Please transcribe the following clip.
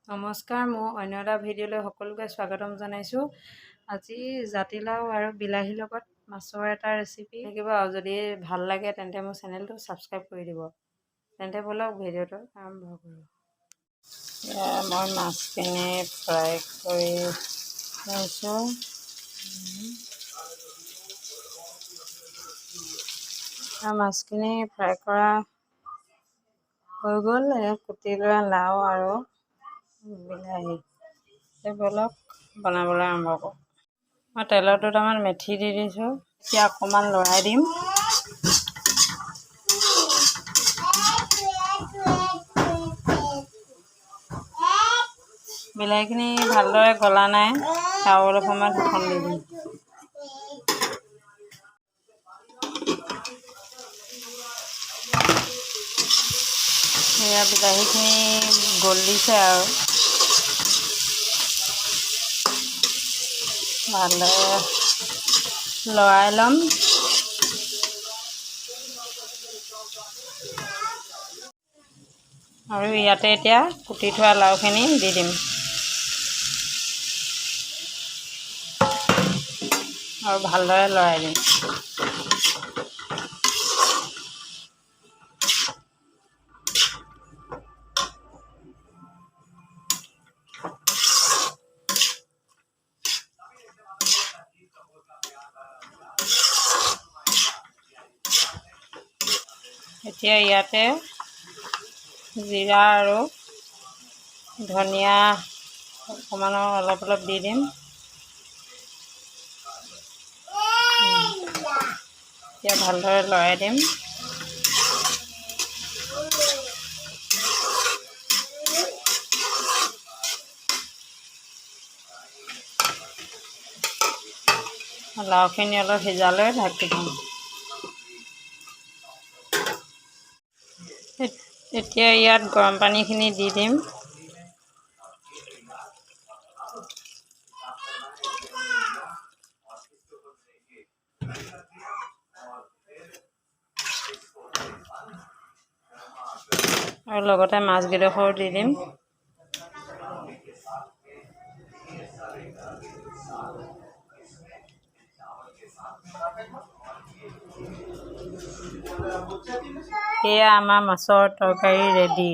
নমস্কাৰ, মোৰ অন্য এটা ভিডিঅ'লৈ সকলোকে স্বাগতম জনাইছোঁ। আজি জাতিলাও আৰু বিলাহীৰ লগত মাছৰ এটা ৰেচিপি শিকিব। আৰু যদি ভাল লাগে তেন্তে মোৰ চেনেলটো ছাবস্ক্ৰাইব কৰি দিব। তেন্তে ব'লক ভিডিঅ'টো আৰম্ভ কৰোঁ। মই মাছখিনি ফ্ৰাই কৰি লৈছোঁ। মাছখিনি ফ্ৰাই কৰা হৈ গ'ল। কুটি লোৱা লাও আৰু বিলাহী ব'লক বনাবলৈ আৰম্ভ কৰোঁ। মই তেলত দুটামান মেথি দি দিছোঁ। এতিয়া অকণমান লৰাই দিম। বিলাহীখিনি ভালদৰে গলা নাই, আৰু অলপ সময় ঢাকন দি দিম। বিলাহীখিনি গলিছে আৰু ভালদৰে লৰাই ল'ম। আৰু ইয়াতে এতিয়া কুটি থোৱা লাওখিনি দি দিম আৰু ভালদৰে লৰাই দিম। এতিয়া ইয়াতে জিৰা আৰু ধনিয়া অকণমান অলপ দি দিম। এতিয়া ভালদৰে লৰাই দিম। লাওখিনি অলপ সিজালৈ ঢাকি দিম। এতিয়া ইয়াত গৰম পানীখিনি দি দিম। আৰু লগতে মাছকেইডোখৰো দি দিম। এয়া আমাৰ মাছৰ তৰকাৰী ৰেডি।